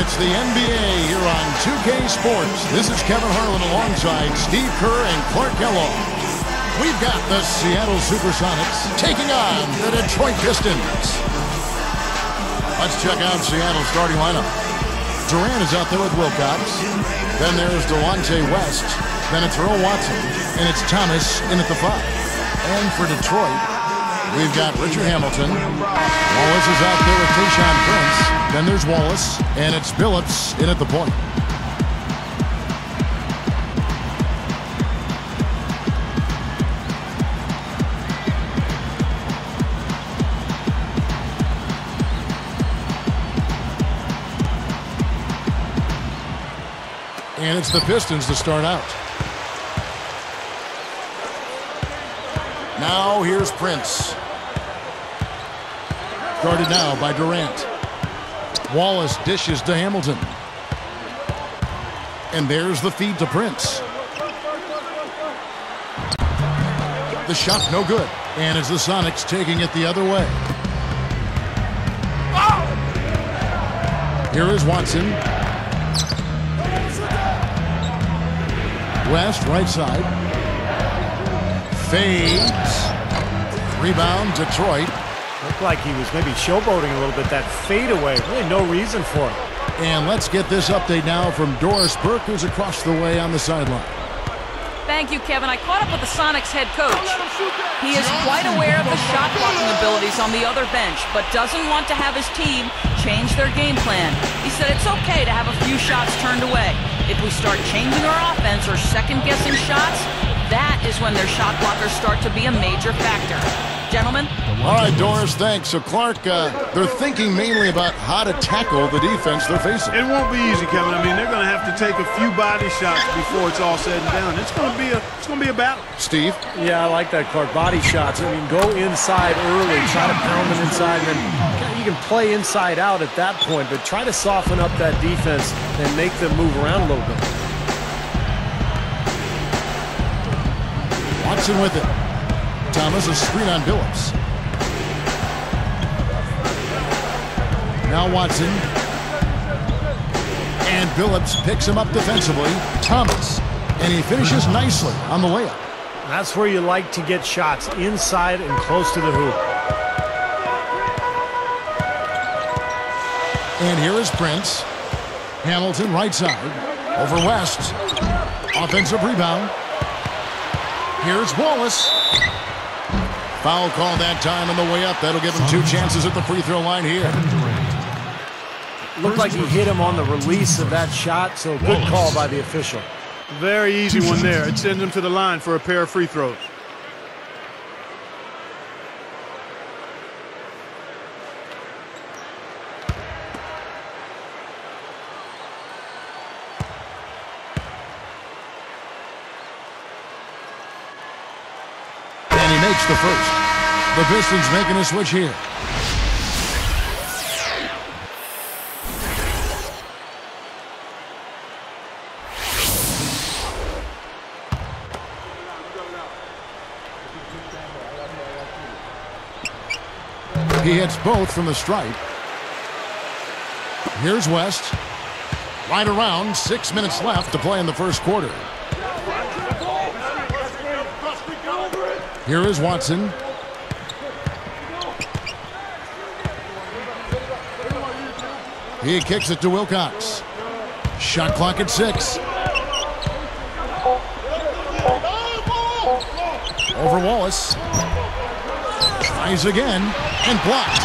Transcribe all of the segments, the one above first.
It's the NBA here on 2K Sports. This is Kevin Harlan alongside Steve Kerr and Clark Kellogg. We've got the Seattle Supersonics taking on the Detroit Pistons. Let's check out Seattle's starting lineup. Durant is out there with Wilcox. Then there's Delonte West. Then it's Earl Watson. And it's Thomas in at the 5. And for Detroit, we've got Richard Hamilton. Wallace is out there with Tayshaun Prince. Then there's Wallace. And it's Billups in at the point. And it's the Pistons to start out. Now here's Prince. Guarded now by Durant. Wallace dishes to Hamilton. And there's the feed to Prince. The shot no good. And it's the Sonics taking it the other way. Here is Watson. West, right side. Fades. Rebound, Detroit. Looked like he was maybe showboating a little bit. That fadeaway, really no reason for it. And let's get this update now from Doris Burke, who's across the way on the sideline. Thank you, Kevin. I caught up with the Sonics head coach. He is quite aware of the shot blocking abilities on the other bench, but doesn't want to have his team change their game plan. He said it's okay to have a few shots turned away. If we start changing our offense or second-guessing shots, that is when their shot blockers start to be a major factor. Gentlemen? All right, Doris, thanks. So, Clark, they're thinking mainly about how to tackle the defense they're facing. It won't be easy, Kevin. I mean, they're going to have to take a few body shots before it's all said and done. It's going to be a battle. Steve? Yeah, I like that, Clark. Body shots. I mean, go inside early. Try to pound them inside, and then you can play inside out at that point, but try to soften up that defense and make them move around a little bit. Watson with it. Thomas a screen on Billups. Now Watson. And Billups picks him up defensively. Thomas. And he finishes nicely on the layup. That's where you like to get shots, inside and close to the hoop. And here is Prince. Hamilton right side. Over West. Offensive rebound. Here's Wallace. Foul call that time on the way up. That'll give him 2 chances at the free throw line here. Looked like he hit him on the release of that shot, so good call by the official. Very easy one there. It sends him to the line for a pair of free throws. And he makes the first. The Pistons making a switch here. He hits both from the stripe. Here's West. Right around, 6 minutes left to play in the first quarter. Here is Watson. He kicks it to Wilcox. Shot clock at 6. Over Wallace. Tries again and blocked.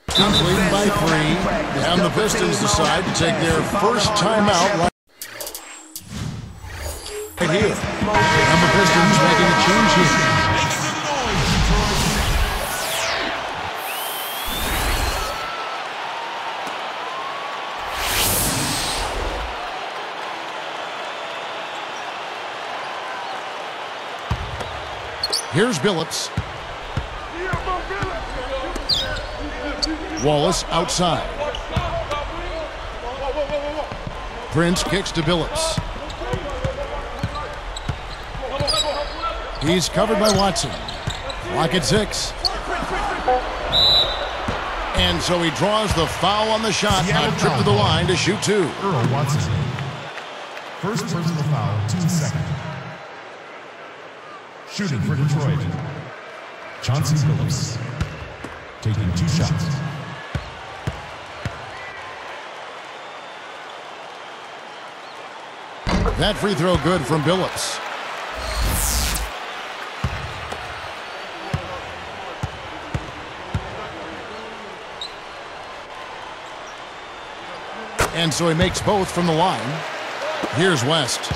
Pistons leading by 3, and the Pistons decide to take their first timeout right here. And the Pistons making a change here. Here's Billups. Wallace outside. Prince kicks to Billups. He's covered by Watson. Clock at 6. And so he draws the foul on the shot on a trip to the line to shoot 2. Earl Watson. First personal foul, 2 seconds. Shooting for Detroit. Chauncey Billups. Taking 2 shots. That free throw good from Billups. And so he makes both from the line. Here's West.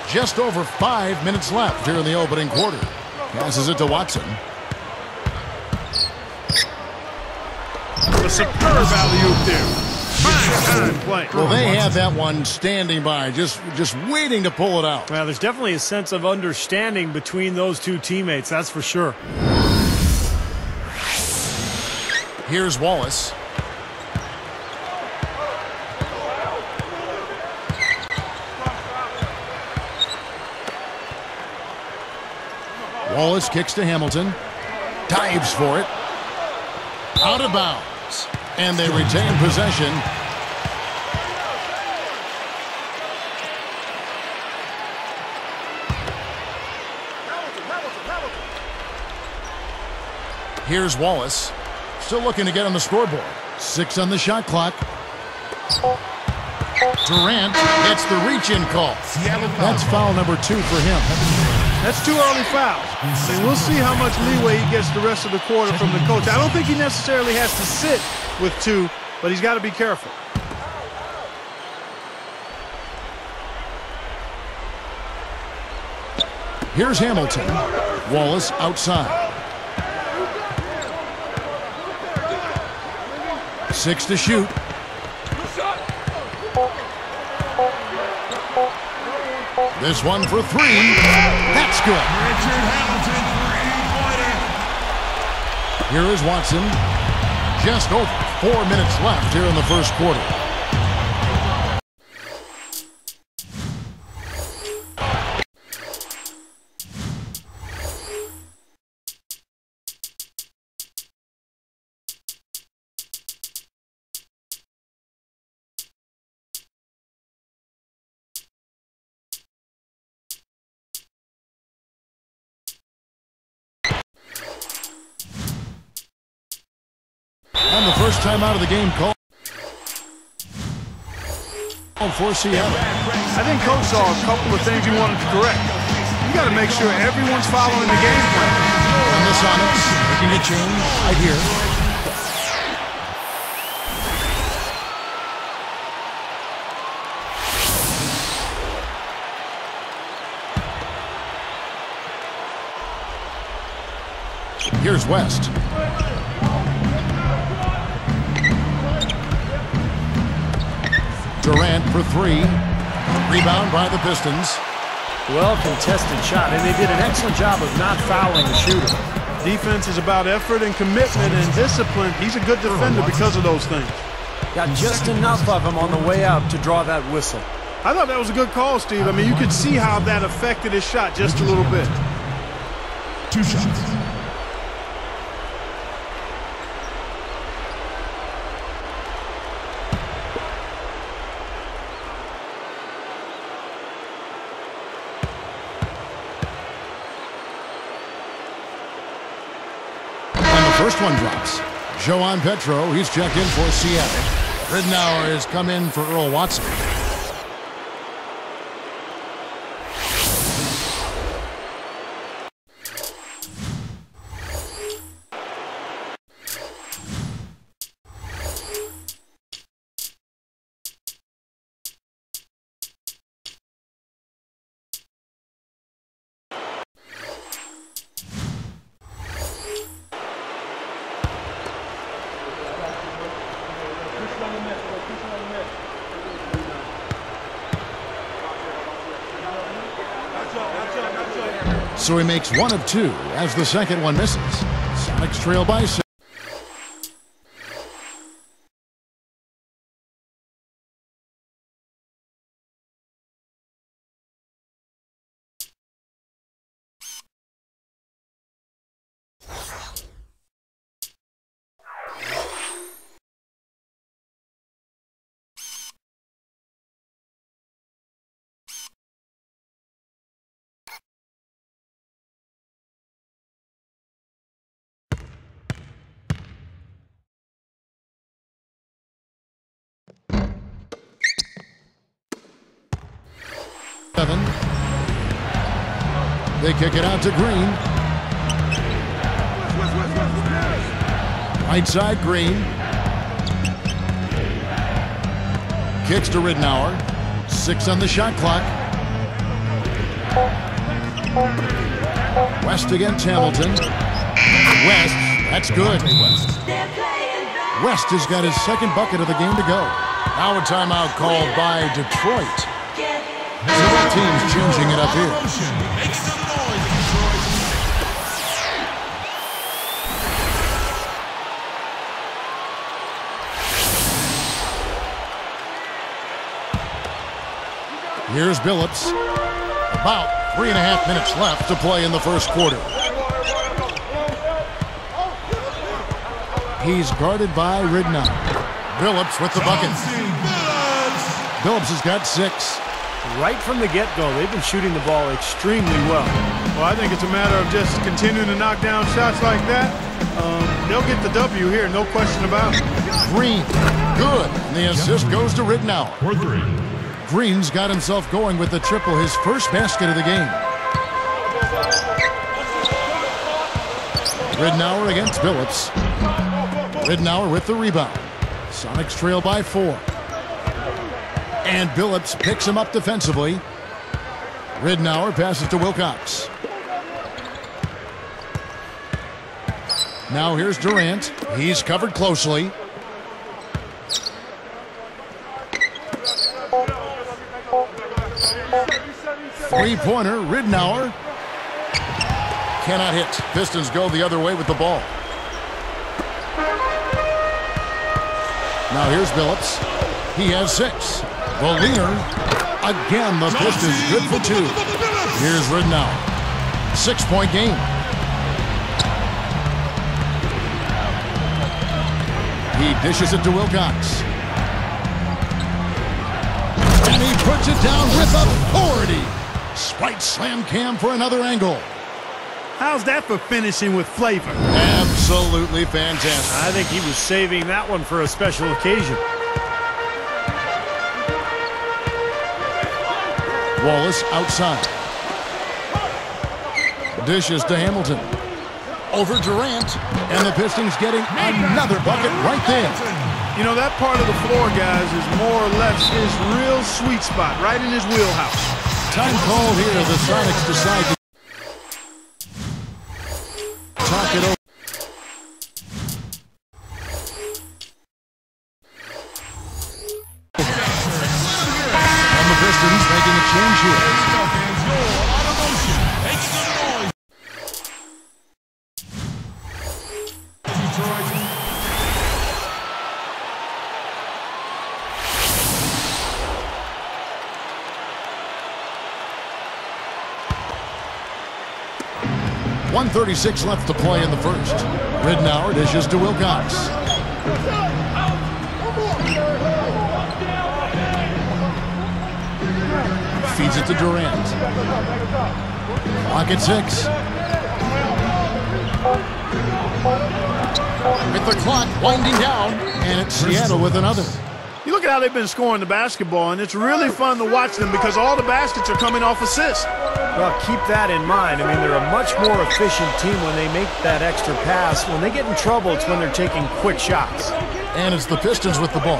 Just over 5 minutes left here in the opening quarter. Passes it to Watson. A superb alley-oop there. Fine play. Well, they have that one standing by, just waiting to pull it out. Well, there's definitely a sense of understanding between those two teammates, that's for sure. Here's Wallace. Wallace kicks to Hamilton. Dives for it. Out of bounds. And they retain possession. Here's Wallace. Still looking to get on the scoreboard. 6 on the shot clock. Durant gets the reach-in call. That's foul number 2 for him. That's 2 early fouls. And we'll see how much leeway he gets the rest of the quarter from the coach. I don't think he necessarily has to sit with 2, but he's got to be careful. Here's Hamilton. Wallace outside. 6 to shoot. This one for 3. That's good. Richard Hamilton, three-pointer. Here is Watson. Just over 4 minutes left here in the first quarter. And the first time out of the game called for Seattle. I think Coach saw a couple of things he wanted to correct. You got to make sure everyone's following the game plan. And the Sonics making a change right here. Here's West. Durant for 3. Rebound by the Pistons. Well contested shot, and they did an excellent job of not fouling the shooter. Defense is about effort and commitment and discipline. He's a good defender because of those things. Got just enough of him on the way up to draw that whistle. I thought that was a good call, Steve. I mean, you could see how that affected his shot just a little bit. 2 shots. First one drops. Joan Petro, he's checked in for Seattle. Ridnour has come in for Earl Watson. So he makes 1 of 2 as the second one misses. Sonics trail by 6. They kick it out to Green. Right side, Green. Kicks to Ridnour. 6 on the shot clock. West against Hamilton. West, that's good. West has got his second bucket of the game to go. Now a timeout called by Detroit. So that team's changing it up here. Make some noise, Detroit. Here's Billups. About 3.5 minutes left to play in the first quarter. He's guarded by Ridnour. Billups with the bucket. Billups has got 6. Right from the get-go, they've been shooting the ball extremely well. Well, I think it's a matter of just continuing to knock down shots like that. They'll get the W here, no question about it. Green, good. And the assist goes to Ridnour. For 3. Green's got himself going with the triple, his first basket of the game. Ridnour against Billups. Ridnour with the rebound. Sonics trail by 4. And Billups picks him up defensively. Ridnour passes to Wilcox. Now here's Durant. He's covered closely. Three-pointer, Ridnour. Cannot hit. Pistons go the other way with the ball. Now here's Billups. He has 6. The leader. Again, the Pistons good for 2. Here's Ridnour. 6-point game. He dishes it to Wilcox. And he puts it down with authority. Spike slam Cam for another angle. How's that for finishing with flavor? Absolutely fantastic. I think he was saving that one for a special occasion. Wallace outside. Dishes to Hamilton. Over Durant. And the Pistons getting another bucket right there. You know, that part of the floor, guys, is more or less his real sweet spot, right in his wheelhouse. Time called here. The Sonics decide to talk it over. And the Pistons making a change here. .136 left to play in the first. Ridnour dishes to Wilcox. Feeds it to Durant. Clock at 6. With the clock winding down, and it's Seattle with another. You look at how they've been scoring the basketball, and it's really fun to watch them because all the baskets are coming off assists. Well, keep that in mind. I mean, they're a much more efficient team when they make that extra pass. When they get in trouble, it's when they're taking quick shots. And it's the Pistons with the ball.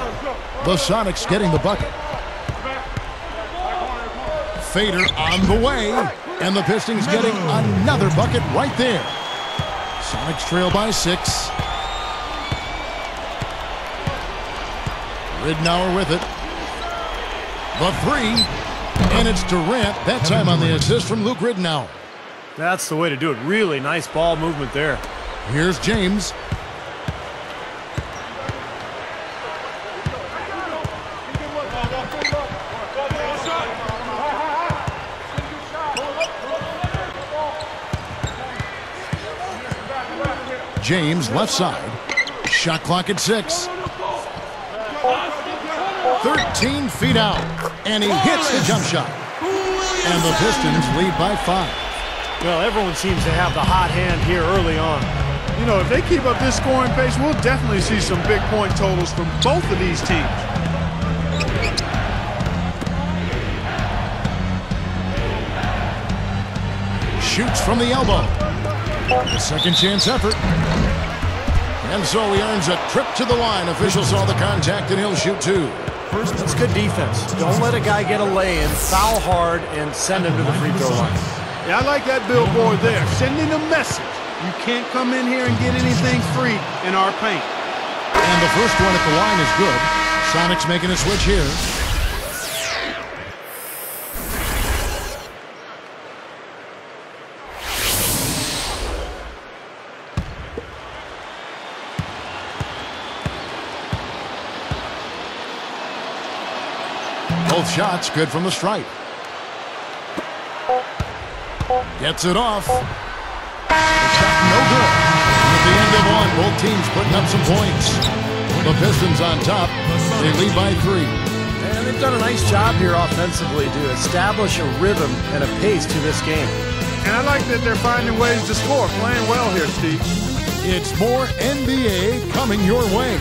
The Sonics getting the bucket. Fader on the way. And the Pistons getting another bucket right there. Sonics trail by 6. Ridnour with it. The 3. And it's Durant, that time on the assist from Luke Ridnour. That's the way to do it. Really nice ball movement there. Here's James. James, left side. Shot clock at 6. 13 feet out. And he hits the jump shot. And the Pistons lead by 5. Well, everyone seems to have the hot hand here early on. You know, if they keep up this scoring pace, we'll definitely see some big point totals from both of these teams. Shoots from the elbow. A second chance effort. And so he earns a trip to the line. Official saw the contact and he'll shoot 2. That's good defense. Don't let a guy get a lay-in, foul hard, and send him to the free throw line. Yeah, I like that billboard there. Sending a message. You can't come in here and get anything free in our paint. And the first one at the line is good. Sonics making a switch here. Both shots good from the stripe. Gets it off. The shot no good. At the end of one, both teams putting up some points. The Pistons on top. They lead by 3. And they've done a nice job here offensively to establish a rhythm and a pace to this game. And I like that they're finding ways to score. Playing well here, Steve. It's more NBA coming your way.